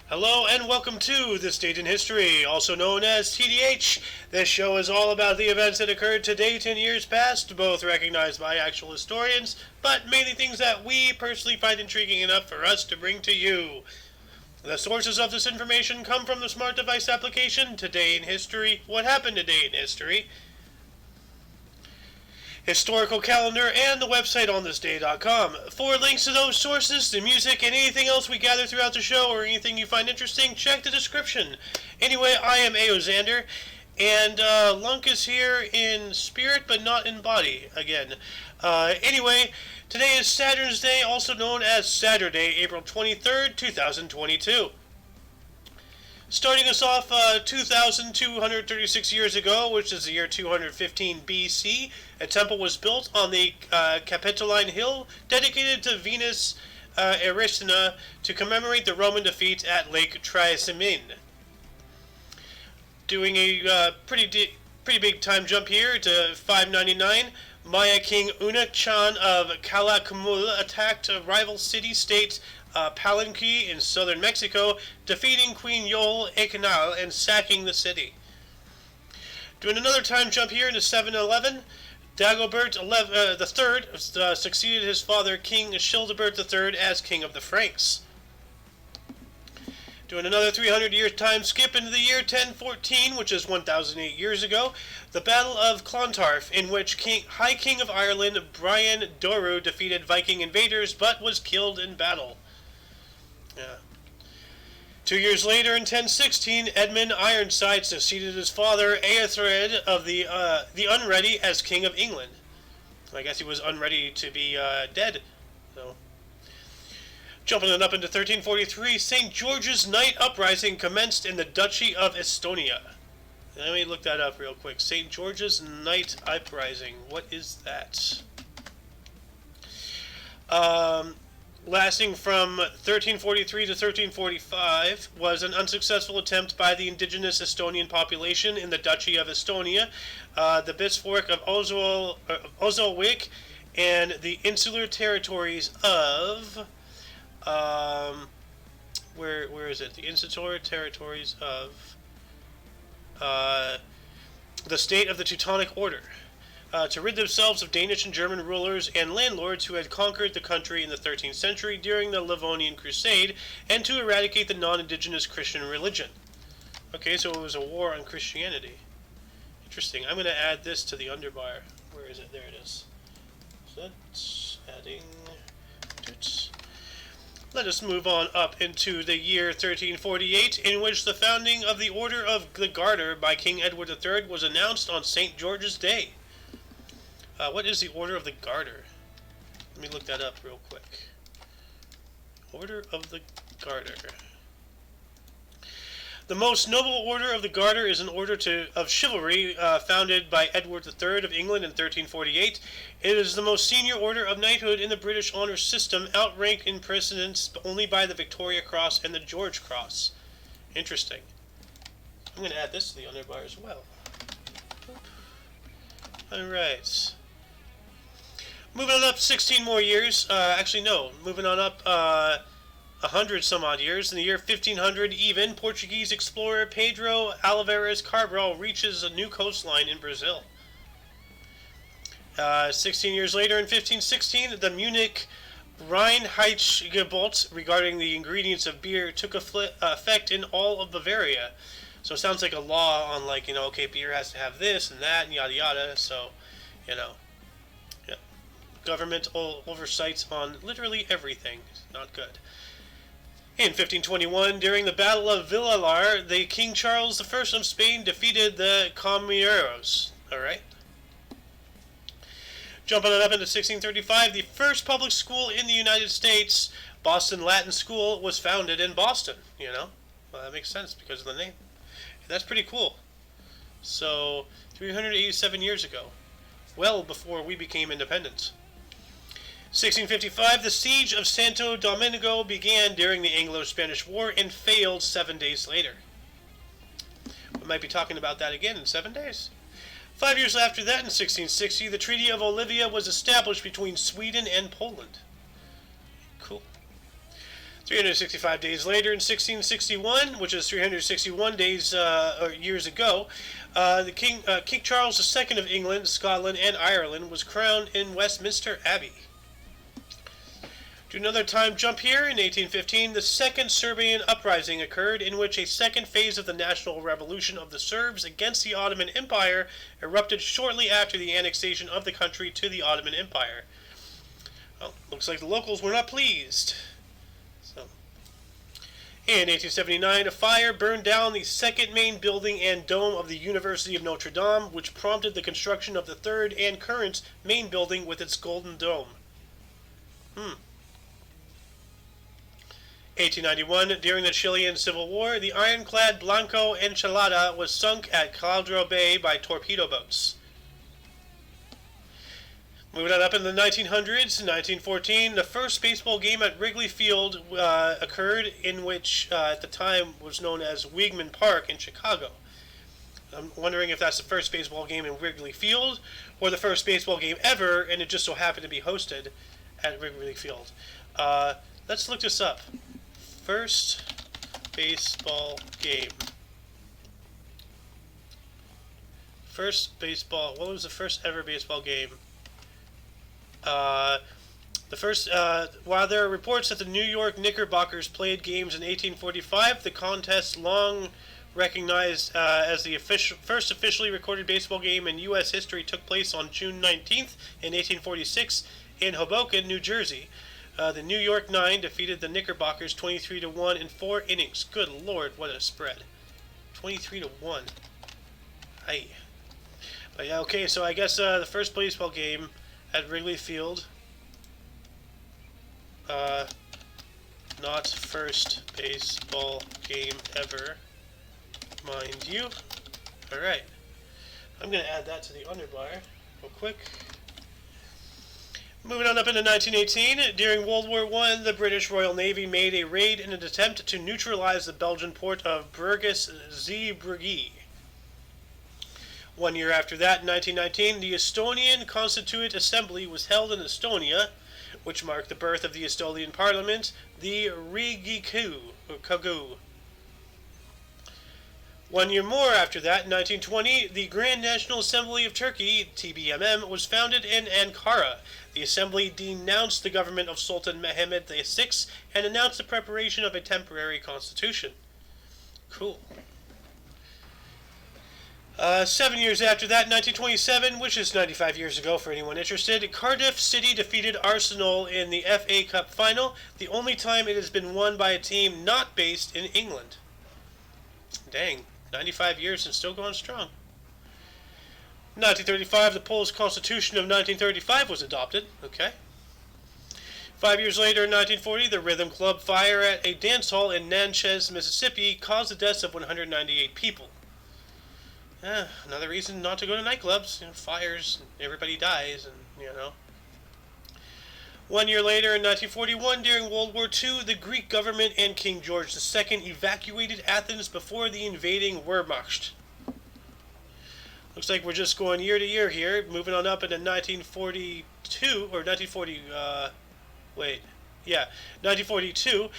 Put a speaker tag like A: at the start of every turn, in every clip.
A: Hello and welcome to This Date in History, also known as TDH. This show is all about the events that occurred to date in years past, both recognized by actual historians, but mainly things that we personally find intriguing enough for us to bring to you. The sources of this information come from the smart device application Today in History, What Happened Today in History, historical calendar, and the website onthisday.com. For links to those sources, the music, and anything else we gather throughout the show, or anything you find interesting, check the description. Anyway, I am Aoxander, and Lunk is here in spirit, but not in body, again. Anyway, today is Saturn's Day, also known as Saturday, April 23rd, 2022. Starting us off 2,236 years ago, which is the year 215 BC, a temple was built on the Capitoline Hill dedicated to Venus Erycina to commemorate the Roman defeat at Lake Trasimene. Doing a pretty big time jump here to 599, Maya King Una-chan of Calakmul attacked a rival city-state Palenque in southern Mexico, defeating Queen Yol Ecanal and sacking the city. Doing another time jump here into 711, Dagobert III succeeded his father, King Childebert III, as King of the Franks. Doing another 300-year time skip into the year 1014, which is 1,008 years ago, the Battle of Clontarf, in which High King of Ireland, Brian Doru, defeated Viking invaders, but was killed in battle. 2 years later, in 1016, Edmund Ironside succeeded his father, Eothred of the Unready, as King of England. I guess he was unready to be dead. So, jumping it up into 1343, St. George's Night Uprising commenced in the Duchy of Estonia. Let me look that up real quick. St. George's Night Uprising. What is that? Lasting from 1343 to 1345, was an unsuccessful attempt by the indigenous Estonian population in the Duchy of Estonia, the Bismarck of Ozolwick, and the insular territories of... where is it? The insular territories of the state of the Teutonic Order. To rid themselves of Danish and German rulers and landlords who had conquered the country in the 13th century during the Livonian Crusade, and to eradicate the non-indigenous Christian religion. Okay, so it was a war on Christianity. Interesting. I'm going to add this to the underbar. Where is it? There it is. So that's adding... Let us move on up into the year 1348, in which the founding of the Order of the Garter by King Edward III was announced on St. George's Day. What is the Order of the Garter? Let me look that up real quick. Order of the Garter. The most noble Order of the Garter is an order of chivalry founded by Edward III of England in 1348. It is the most senior order of knighthood in the British honour system, outranked in precedence only by the Victoria Cross and the George Cross. Interesting. I'm going to add this to the underbar as well. Alright. Moving on up 16 more years, moving on up 100 some odd years. In the year 1500 even, Portuguese explorer Pedro Álvares Cabral reaches a new coastline in Brazil. 16 years later, in 1516, the Munich Reinheitsgebot regarding the ingredients of beer took effect in all of Bavaria. So it sounds like a law on, like, okay, beer has to have this and that and yada yada, so, government oversights on literally everything. Not good. In 1521, during the Battle of Villalar, the King Charles I of Spain defeated the Comuneros. Alright. Jumping it up into 1635, the first public school in the United States, Boston Latin School, was founded in Boston. Well, that makes sense because of the name. And that's pretty cool. So, 387 years ago. Well before we became independent. 1655, the siege of Santo Domingo began during the Anglo-Spanish War and failed 7 days later. We might be talking about that again in 7 days. 5 years after that, in 1660, the Treaty of Olivia was established between Sweden and Poland. Cool. 365 days later, in 1661, which is 361 days or years ago, King Charles II of England, Scotland, and Ireland was crowned in Westminster Abbey. To another time jump here, in 1815, the Second Serbian Uprising occurred, in which a second phase of the national revolution of the Serbs against the Ottoman Empire erupted shortly after the annexation of the country to the Ottoman Empire. Well, looks like the locals were not pleased. In 1879, a fire burned down the second main building and dome of the University of Notre Dame, which prompted the construction of the third and current main building with its golden dome. 1891, during the Chilean Civil War, the ironclad Blanco Enchilada was sunk at Caldero Bay by torpedo boats. Moving on up in the 1900s, in 1914, the first baseball game at Wrigley Field occurred, in which at the time was known as Weigman Park in Chicago. I'm wondering if that's the first baseball game in Wrigley Field or the first baseball game ever, and it just so happened to be hosted at Wrigley Field. Let's look this up. First baseball game. What was the first ever baseball game? While there are reports that the New York Knickerbockers played games in 1845, the contest, long recognized as the first officially recorded baseball game in U.S. history, took place on June 19th in 1846 in Hoboken, New Jersey. The New York Nine defeated the Knickerbockers 23-1 in 4 innings. Good Lord, what a spread! 23-1. Aye. But yeah, okay. So I guess the first baseball game at Wrigley Field. Not first baseball game ever, mind you. Alright. I'm going to add that to the underbar real quick. Moving on up into 1918, during World War I, the British Royal Navy made a raid in an attempt to neutralize the Belgian port of Bruges-Zeebrugge. 1 year after that, in 1919, the Estonian Constituent Assembly was held in Estonia, which marked the birth of the Estonian Parliament, the Riigikogu. 1 year more after that, in 1920, the Grand National Assembly of Turkey, TBMM, was founded in Ankara. The assembly denounced the government of Sultan Mehmed VI and announced the preparation of a temporary constitution. Cool. 7 years after that, 1927, which is 95 years ago for anyone interested, Cardiff City defeated Arsenal in the FA Cup final, the only time it has been won by a team not based in England. Dang, 95 years and still going strong. 1935, the Polish Constitution of 1935 was adopted. Okay. 5 years later, in 1940, the Rhythm Club fire at a dance hall in Natchez, Mississippi, caused the deaths of 198 people. Another reason not to go to nightclubs. Fires, everybody dies, and 1 year later, in 1941, during World War II, the Greek government and King George II evacuated Athens before the invading Wehrmacht. Looks like we're just going year to year here, moving on up into 1942, or 1942.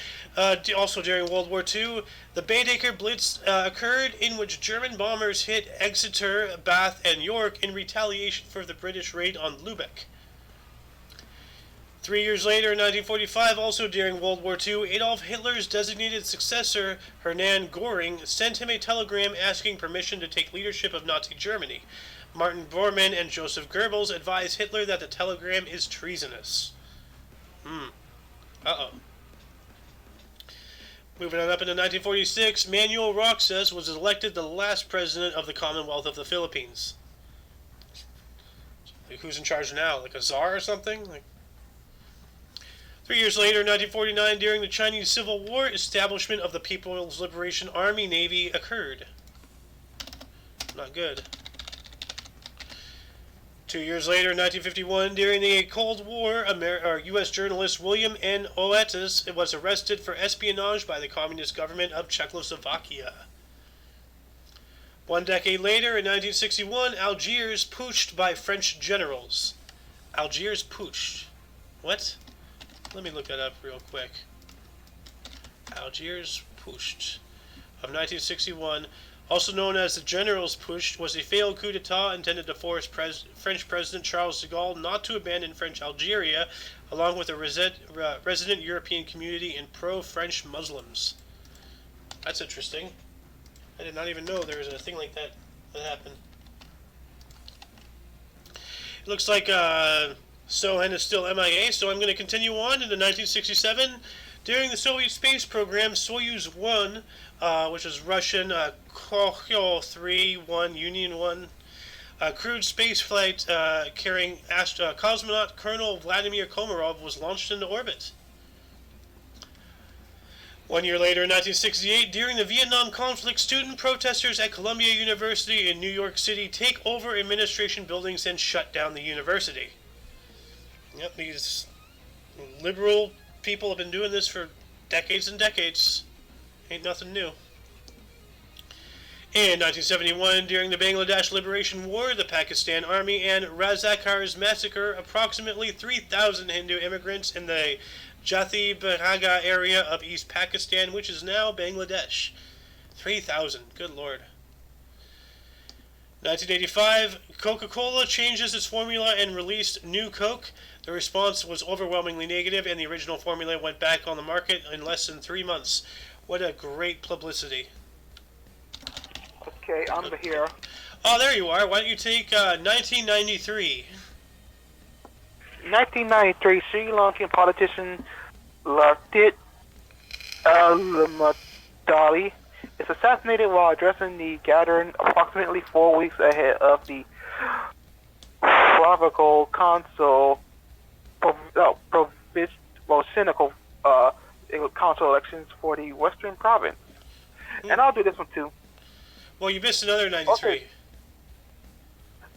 A: Also during World War II, the Baedeker Blitz occurred, in which German bombers hit Exeter, Bath, and York in retaliation for the British raid on Lubeck. 3 years later, in 1945, also during World War II, Adolf Hitler's designated successor, Hermann Göring, sent him a telegram asking permission to take leadership of Nazi Germany. Martin Bormann and Joseph Goebbels advised Hitler that the telegram is treasonous. Uh-oh. Moving on up into 1946, Manuel Roxas was elected the last president of the Commonwealth of the Philippines. Like, who's in charge now? Like a czar or something? 3 years later, in 1949, during the Chinese Civil War, establishment of the People's Liberation Army Navy occurred. Not good. 2 years later, in 1951, during the Cold War, U.S. journalist William N. Oetis was arrested for espionage by the Communist government of Czechoslovakia. 1 decade later, in 1961, Algiers putsched by French generals. Algiers putsched. What? Let me look that up real quick. Algiers Putsch of 1961, also known as the General's Putsch, was a failed coup d'etat intended to force French President Charles de Gaulle not to abandon French Algeria, along with a resident European community and pro-French Muslims. That's interesting. I did not even know there was a thing like that happened. It looks like Sohan is still MIA, so I'm going to continue on into 1967. During the Soviet space program, Soyuz 1, which was Russian Kohyol 3-1 Union 1, crewed space flight carrying cosmonaut Colonel Vladimir Komarov was launched into orbit. 1 year later, in 1968, during the Vietnam conflict, student protesters at Columbia University in New York City take over administration buildings and shut down the university. Yep, these liberal people have been doing this for decades and decades. Ain't nothing new. In 1971, during the Bangladesh Liberation War, the Pakistan Army and Razakars massacre approximately 3,000 Hindu immigrants in the Jati Baraga area of East Pakistan, which is now Bangladesh. 3,000, good lord. 1985, Coca-Cola changes its formula and released New Coke. The response was overwhelmingly negative, and the original formula went back on the market in less than 3 months. What a great publicity.
B: Okay, I'm here.
A: Oh, there you are. Why don't you take 1993?
B: 1993, Sri Lankan politician Latit Alimadali is assassinated while addressing the gathering approximately 4 weeks ahead of the provincial council council elections for the Western Province. And I'll do this one too.
A: Well, you missed another 93.
B: Okay.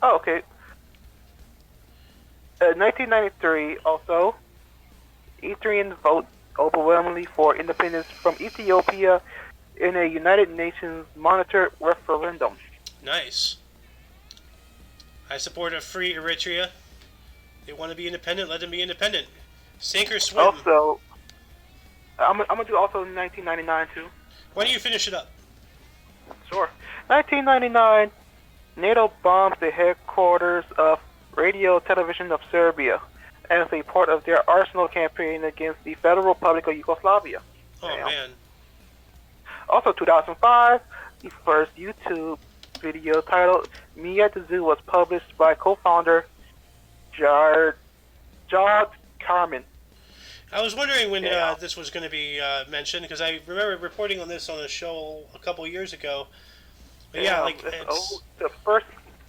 B: Oh, okay. 1993 also, Eritreans vote overwhelmingly for independence from Ethiopia in a United Nations monitored referendum.
A: Nice. I support a free Eritrea. They want to be independent, let them be independent. Sink or swim.
B: Also, I'm going to do also 1999 too.
A: Why don't you finish it up?
B: Sure. 1999, NATO bombs the headquarters of Radio Television of Serbia as a part of their arsenal campaign against the Federal Republic of Yugoslavia.
A: Oh, man.
B: Also, 2005, the first YouTube video titled Me at the Zoo was published by co-founder Jard Carmen.
A: I was wondering when this was going to be mentioned, because I remember reporting on this on a show a couple years ago. But yeah, like it's
B: the first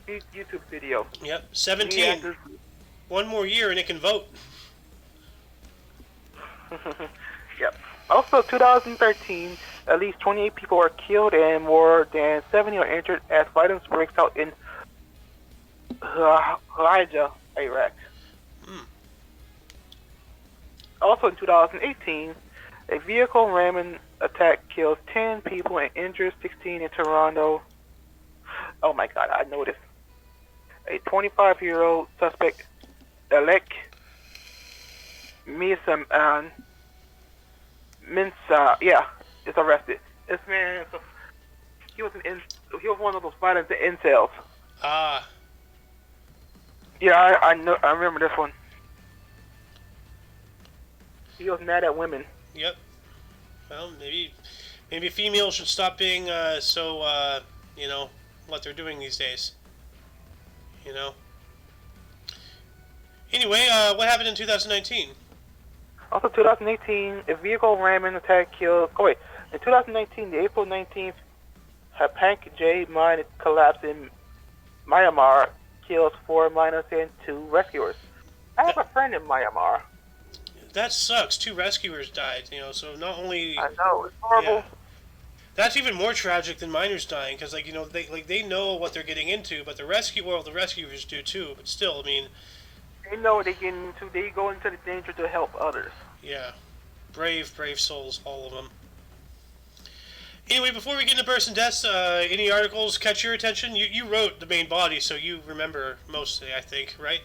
B: YouTube video.
A: Yep, 17. One more year and it can vote.
B: Yep. Also, 2013, at least 28 people are killed and more than 70 are injured as violence breaks out in Halija, Iraq. Also, in 2018, a vehicle ramming attack kills 10 people and injures 16 in Toronto. Oh my God, I noticed. A 25-year-old suspect, Alek Minsa, is arrested. This man, he was one of those violent incels.
A: Ah.
B: Yeah, I know. I remember this one. He was mad at women.
A: Yep. Well, maybe females should stop being so what they're doing these days. Anyway, what happened in 2019?
B: Also, 2018, a vehicle ramming attack killed. In 2019, the April 19th, Hapang J mine collapse in Myanmar kills 4 miners and 2 rescuers. I have a friend in Myanmar.
A: That sucks. 2 rescuers died. So not only
B: I know it's horrible.
A: Yeah. That's even more tragic than miners dying, because they know what they're getting into, but the rescuers do too. But still, I mean,
B: they know what they get into. They go into the danger to help others.
A: Yeah, brave souls, all of them. Anyway, before we get into births and deaths, any articles catch your attention? You wrote the main body, so you remember mostly, I think, right?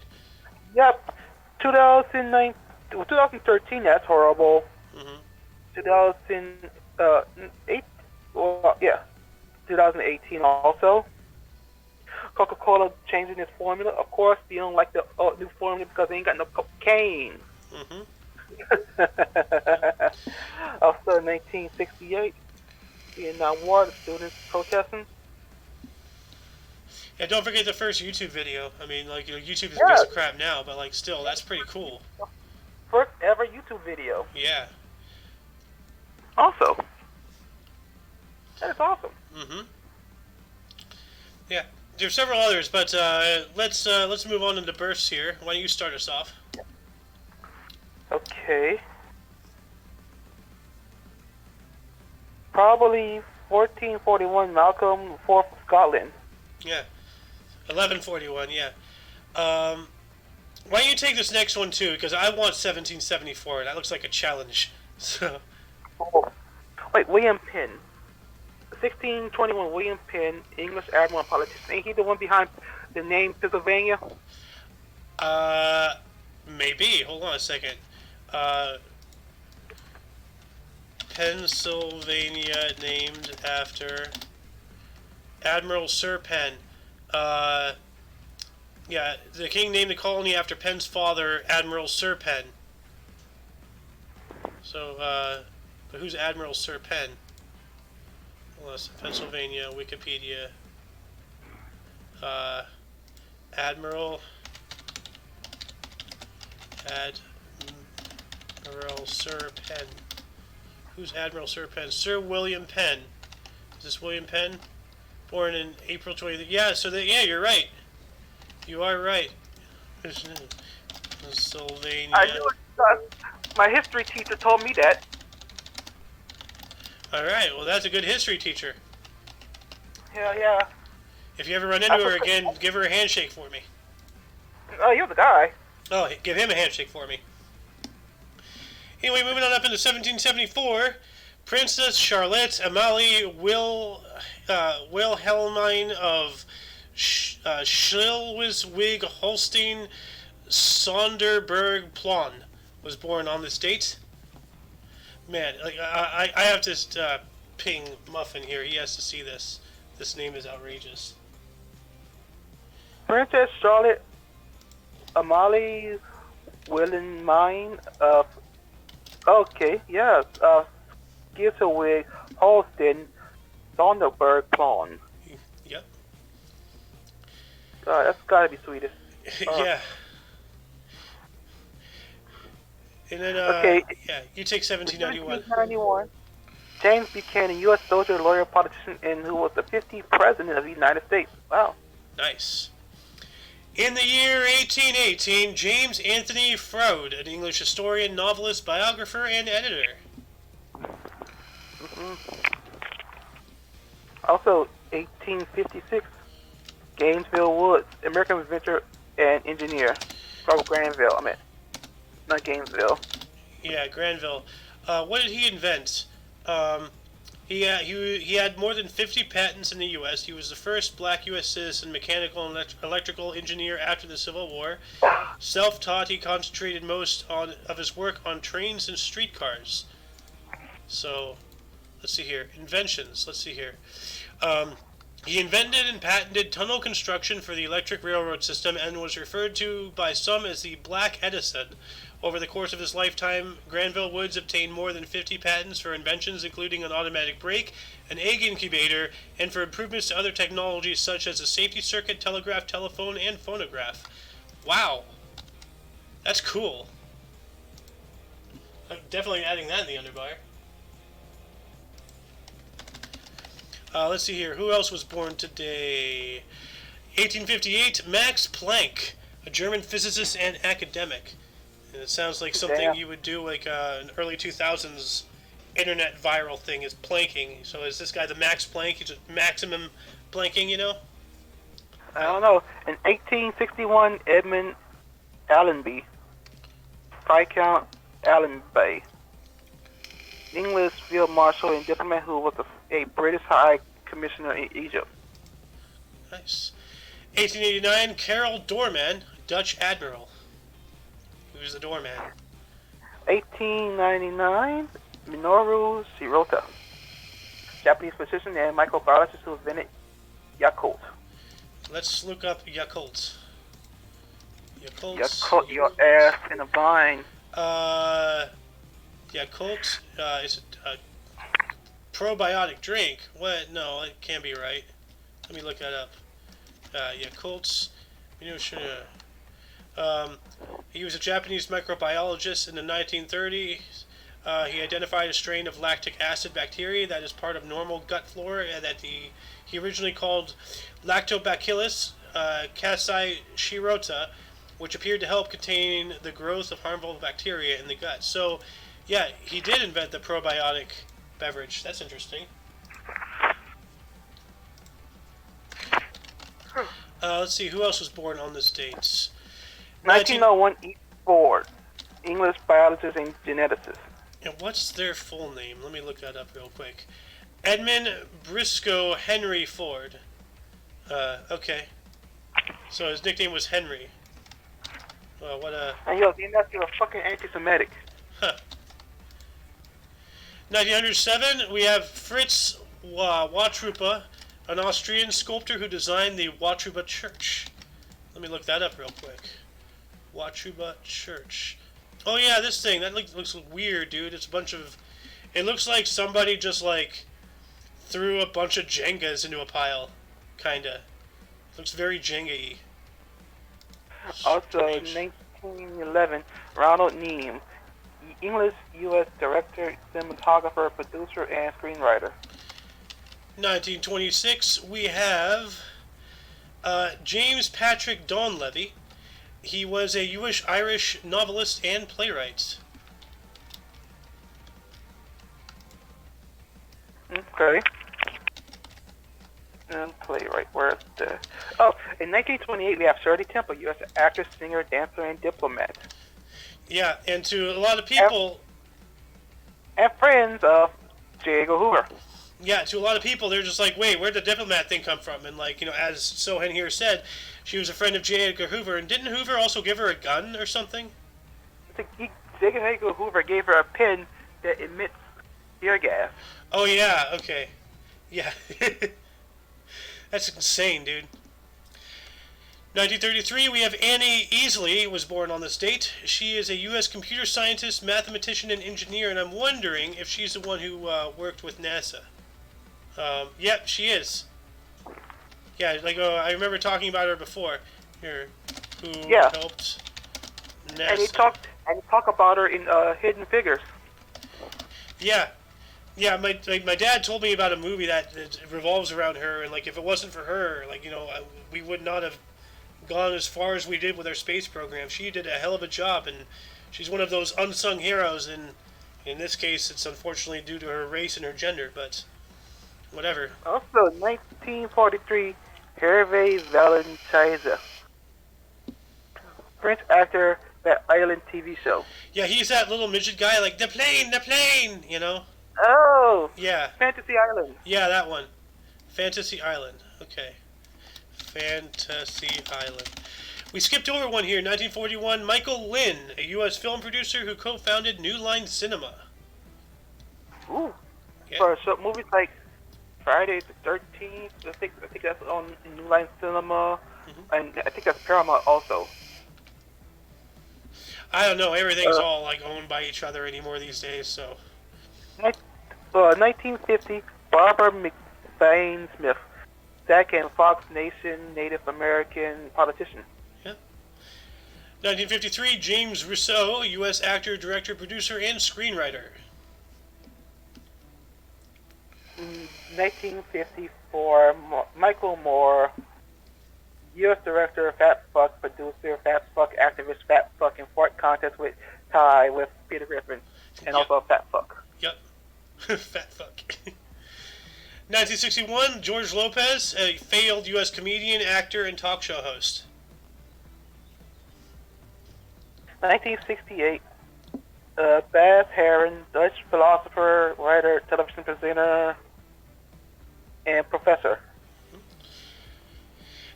B: Yep. 2013, that's horrible. 2008. Well, yeah, 2018 also. Coca-Cola changing its formula. Of course, you don't like the new formula because they ain't got no cocaine.
A: Mm-hmm.
B: Also, in 1968, Vietnam War, the students protesting.
A: Yeah, don't forget the first YouTube video. I mean, like, YouTube is a
B: Yeah,
A: piece of crap now, but like, still, that's pretty cool.
B: first ever YouTube video.
A: Yeah.
B: Also, that is awesome.
A: Mm-hmm. Yeah. There's several others, but let's move on into bursts here. Why don't you start us off?
B: Okay. Probably 1441 Malcolm IV of Scotland.
A: Yeah. 1141. Yeah. Why don't you take this next one too? Because I want 1774. That looks like a challenge. So.
B: Oh. Wait, William Penn. 1621 William Penn, English admiral and politician. Ain't he the one behind the name Pennsylvania?
A: Maybe. Hold on a second. Pennsylvania named after Admiral Sir Penn. Yeah, the king named the colony after Penn's father, Admiral Sir Penn. So, but who's Admiral Sir Penn? Hold on, Pennsylvania, Wikipedia. Admiral Sir Penn. Who's Admiral Sir Penn? Sir William Penn. Is this William Penn? Born in April 20th. Yeah, so yeah, you're right. You are right. Pennsylvania.
B: I knew it. My history teacher told me that.
A: Alright, well, that's a good history teacher.
B: Yeah, yeah.
A: If you ever run into her again, give her a handshake for me.
B: Oh, you're the guy.
A: Oh, give him a handshake for me. Anyway, moving on up into 1774, Princess Charlotte Amalie Wilhelmine of Schleswig-Holstein Sonderburg-Plön was born on this date. Man, like I have to ping Muffin here. He has to see this. This name is outrageous.
B: Princess Charlotte Amalie Wilhelmine of Schleswig Holstein Sonderburg-Plön.
A: Yep.
B: God, that's gotta be Swedish.
A: Yeah. And then,
B: okay.
A: Yeah, you take 1791.
B: 1791. James Buchanan, U.S. soldier, lawyer, politician, and who was the 50th president of the United States. Wow.
A: Nice. In the year 1818, James Anthony Frode, an English historian, novelist, biographer, and editor.
B: Mm-hmm. Also, 1856, Gainesville Woods, American inventor and engineer. From Granville, not Gainesville.
A: Yeah, Granville. What did he invent? He had more than 50 patents in the U.S. He was the first black U.S. citizen mechanical and electrical engineer after the Civil War. Self-taught, he concentrated most of his work on trains and streetcars. So, let's see here. Inventions. Let's see here. He invented and patented tunnel construction for the electric railroad system and was referred to by some as the Black Edison. Over the course of his lifetime, Granville Woods obtained more than 50 patents for inventions including an automatic brake, an egg incubator, and for improvements to other technologies such as a safety circuit, telegraph, telephone, and phonograph. Wow. That's cool. I'm definitely adding that in the underbar. Let's see here. Who else was born today? 1858, Max Planck, a German physicist and academic. And it sounds like something you would do like an early 2000s internet viral thing is planking. So is this guy the Max Planck? He's just maximum planking, you know?
B: I don't know. In 1861, Edmund Allenby, Viscount Allenby, English field marshal and diplomat who was a British High Commissioner in Egypt.
A: Nice. 1889, Karel Doorman, Dutch admiral. Who's the doorman?
B: 1899, Minoru Shirota, Japanese physician and microbiologist who invented Yakult.
A: Let's look up Yakult.
B: Yakult your ass in a bind.
A: Yakult is a probiotic drink. What? No, it can't be right. Let me look that up. Yakult's. He was a Japanese microbiologist in the 1930s. He identified a strain of lactic acid bacteria that is part of normal gut flora that he originally called Lactobacillus casei shirota, which appeared to help contain the growth of harmful bacteria in the gut. So, yeah, he did invent the probiotic beverage. That's interesting. Let's see, who else was born on this date?
B: 1901, E. Ford, English biologist and geneticist.
A: And what's their full name? Let me look that up real quick. Edmund Briscoe Henry Ford. Okay. So his nickname was Henry. What a...
B: And yo, that's a fucking anti-Semitic.
A: Huh. 1907, we have Fritz Watrupa, an Austrian sculptor who designed the Watrupa Church. Let me look that up real quick. Watrupa Church. Oh yeah, this thing, that looks weird, dude. It's a bunch of... It looks like somebody just, like, threw a bunch of Jengas into a pile. Kinda. It looks very Jenga-y.
B: Also, 1911, Ronald Neame, English U.S. director, cinematographer, producer, and screenwriter.
A: 1926, we have James Patrick Donlevy. He was a Jewish-Irish novelist and playwright.
B: Okay. And playwright, where's the... Oh, in 1928, we have Shirley Temple, U.S. actress, singer, dancer, and diplomat.
A: Yeah, and to a lot of people...
B: And friends of J. Edgar Hoover.
A: Yeah, to a lot of people, they're just like, wait, where'd the diplomat thing come from? And, like, you know, as Sohan here said, she was a friend of J. Edgar Hoover, and didn't Hoover also give her a gun or something?
B: J. Edgar Hoover gave her a pen that emits tear gas.
A: Oh, yeah, okay. Yeah. That's insane, dude. 1933, we have Annie Easley, was born on this date. She is a U.S. computer scientist, mathematician, and engineer, and I'm wondering if she's the one who worked with NASA. Yep, she is. Yeah, like I remember talking about her before. Here, who helped NASA.
B: And you talk about her in Hidden Figures.
A: Yeah. Yeah, my dad told me about a movie that revolves around her, and like if it wasn't for her, like, you know, we would not have gone as far as we did with our space program. She did a hell of a job, and she's one of those unsung heroes, and in this case it's unfortunately due to her race and her gender, but whatever.
B: Also, 1943, Hervé Villechaize, French actor, that Island TV show.
A: Yeah, he's that little midget guy, like, the plane, you know?
B: Oh!
A: Yeah.
B: Fantasy Island.
A: Yeah, that one. Fantasy Island. Okay. Fantasy Island. We skipped over one here. 1941, Michael Lynn, a U.S. film producer who co-founded New Line Cinema.
B: Ooh.
A: Yeah.
B: For movies like Friday the 13th, I think that's on New Line Cinema, and I think that's Paramount also.
A: I don't know. Everything's all like owned by each other anymore these days, so.
B: 1950, Barbara McBain Smith, SAC and Fox Nation Native American politician.
A: Yeah. 1953, James Rousseau, U.S. actor, director, producer, and screenwriter.
B: 1954, Michael Moore, U.S. director, Fat Fuck, producer, Fat Fuck, activist, Fat Fuck, in Fort Contest with tie with Peter Griffin, and also Fat Fuck.
A: Yep. Fat fuck. 1961, George Lopez, a failed U.S. comedian, actor, and talk show host.
B: 1968, Baz Herron, Dutch philosopher, writer, television presenter, and professor.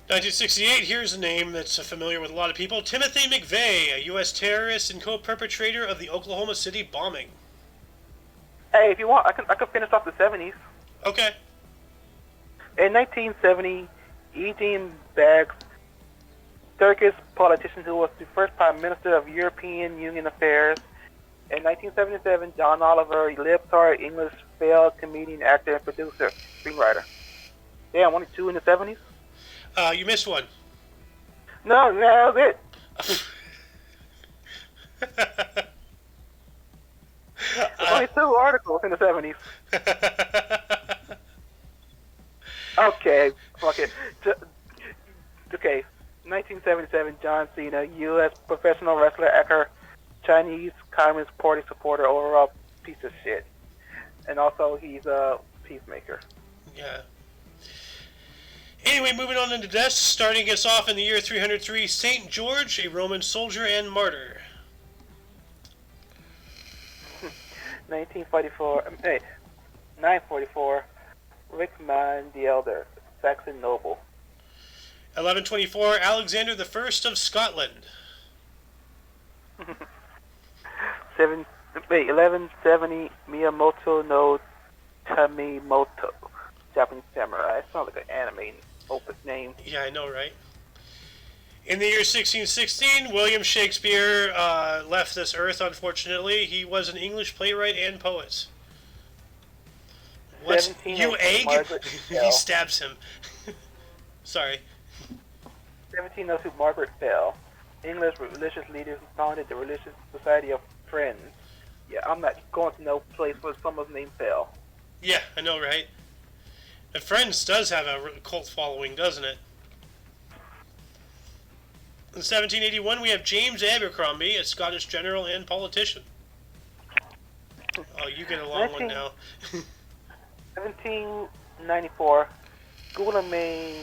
A: 1968, here's a name that's familiar with a lot of people. Timothy McVeigh, a U.S. terrorist and co-perpetrator of the Oklahoma City bombing.
B: Hey, if you want, I can finish off the 70s.
A: Okay.
B: In 1970, Eugene Baggs, Turkish politician who was the first Prime Minister of European Union Affairs. In 1977, John Oliver, libtard English failed comedian, actor, and producer, screenwriter. Damn, only 2 in the 70s?
A: You missed one.
B: No, that was it. Only 2 articles in the 70s. Okay, fuck it. Okay, 1977, John Cena, U.S. professional wrestler, actor, Chinese Communist Party supporter, overall piece of shit. And also, he's a peacemaker.
A: Yeah. Anyway, moving on into deaths, starting us off in the year 303, Saint George, a Roman soldier and martyr.
B: 944, Rickman the Elder, Saxon noble.
A: 1124, Alexander the First of Scotland.
B: 1170, Miyamoto no Tamimoto, Japanese samurai. It sounds like an anime opus name.
A: Yeah, I know, right? In the year 1616, William Shakespeare left this earth, unfortunately. He was an English playwright and poet. What? You egg? He stabs him. Sorry.
B: 1702, Margaret Fell, English religious leader who founded the Religious Society of Friends. Yeah, I'm not going to no place where someone's name Fell.
A: Yeah, I know, right? And Friends does have a cult following, doesn't it? In 1781, we have James Abercrombie, a Scottish general and politician. Oh, you get a long one now.
B: 1794, Guillaume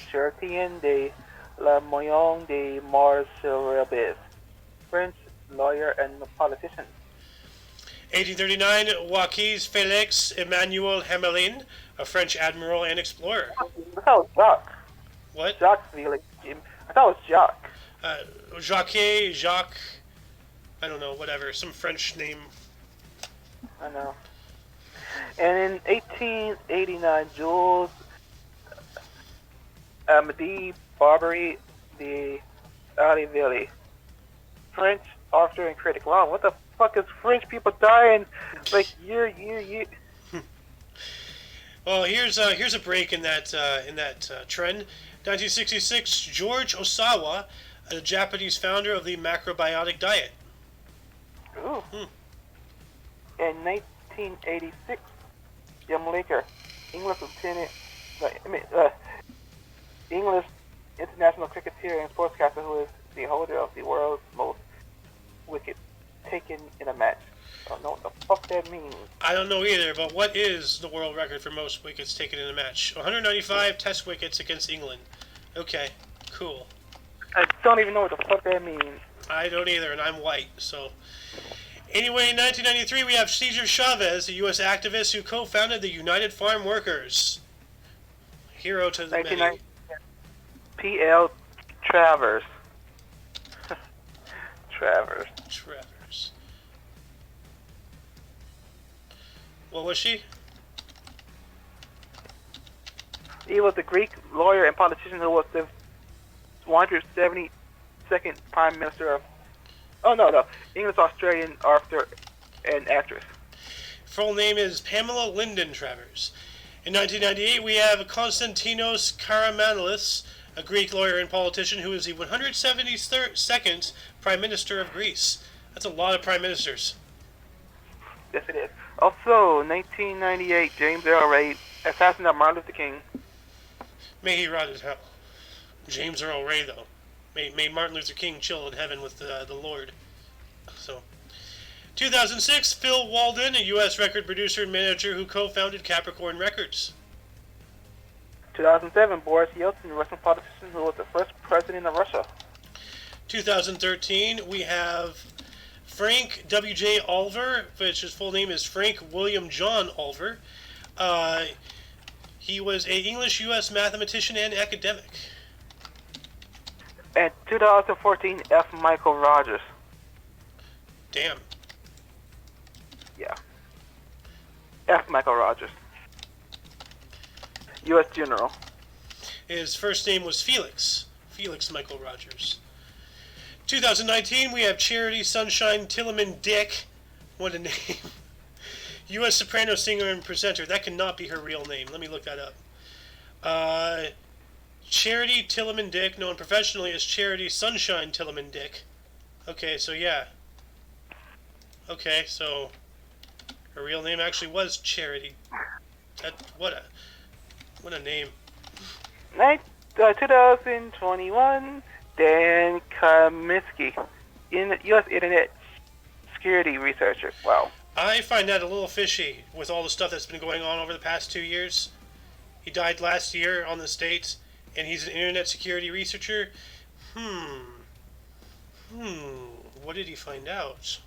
B: Chertien de la Moyon de Marseillais, French lawyer and politician.
A: 1839, Joaquin Félix Emmanuel Hamelin, a French admiral and explorer.
B: I thought it was Jacques.
A: What?
B: Jacques Felix. I thought it was Jacques.
A: Jacques, I don't know, whatever, some French name.
B: I know. And in 1889, Jules Amédée Barbery de Aliville, French author and critic. Wow, what the fuck is French people dying like year?
A: Well, here's a break in that trend. 1966, George Osawa, a Japanese founder of the macrobiotic diet.
B: Ooh. In 1986, Jim Laker, English English international cricketer and sportscaster who is the holder of the world's most wickets taken in a match. I don't know what the fuck that means.
A: I don't know either, but what is the world record for most wickets taken in a match? 195 test wickets against England. Okay, cool.
B: I don't even know what the fuck that means.
A: I don't either, and I'm white, so... Anyway, in 1993, we have Cesar Chavez, a U.S. activist who co-founded the United Farm Workers. Hero to the many.
B: P.L. Travers. Travers.
A: What was she?
B: He was a Greek lawyer and politician who was the 172nd Prime Minister of... Oh, no. English-Australian author and actress.
A: Full name is Pamela Lyndon Travers. In 1998, we have Konstantinos Karamanlis, a Greek lawyer and politician who is the 172nd Prime Minister of Greece. That's a lot of Prime Ministers.
B: Yes, it is. Also, 1998, James Earl Ray, assassin of Martin Luther King.
A: May he rot in hell. James Earl Ray, though. May Martin Luther King chill in heaven with the Lord. So, 2006, Phil Walden, a U.S. record producer and manager who co-founded Capricorn Records.
B: 2007, Boris Yeltsin, Russian politician who was the first president of Russia.
A: 2013, we have Frank W.J. Oliver, which his full name is Frank William John Oliver. He was an English U.S. mathematician and academic.
B: And 2014, F. Michael Rogers.
A: Damn.
B: Yeah. F. Michael Rogers. U.S. General.
A: His first name was Felix. Felix Michael Rogers. 2019, we have Charity Sunshine Tilleman Dick. What a name. U.S. soprano singer and presenter. That cannot be her real name. Let me look that up. Charity Tilleman Dick, known professionally as Charity Sunshine Tilleman Dick. Okay, so yeah. Okay, so her real name actually was Charity. What a name.
B: 2021, Dan Kaminsky, U.S. Internet security researcher. Wow.
A: I find that a little fishy with all the stuff that's been going on over the past 2 years. He died last year on the States, and he's an internet security researcher. What did he find out?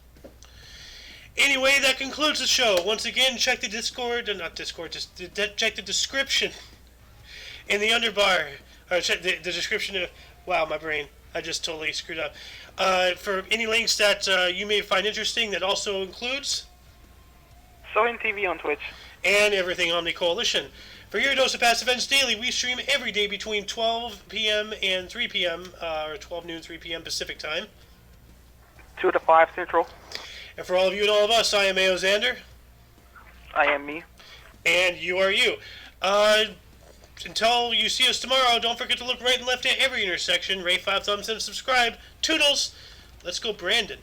A: Anyway, that concludes the show. Once again, check the Discord, not Discord, just check the description in the underbar. Or check the description of, wow, my brain. I just totally screwed up. For any links that you may find interesting, that also includes
B: Soin TV on Twitch.
A: And everything Omni Coalition. For your dose of past events daily, we stream every day between 12 p.m. and 3 p.m. Or 12 noon, 3 p.m. Pacific time.
B: 2 to 5 Central.
A: And for all of you and all of us, I am Ao Xander.
B: I am me.
A: And you are you. Until you see us tomorrow, don't forget to look right and left at every intersection, rate 5 thumbs and subscribe. Toodles! Let's go, Brandon.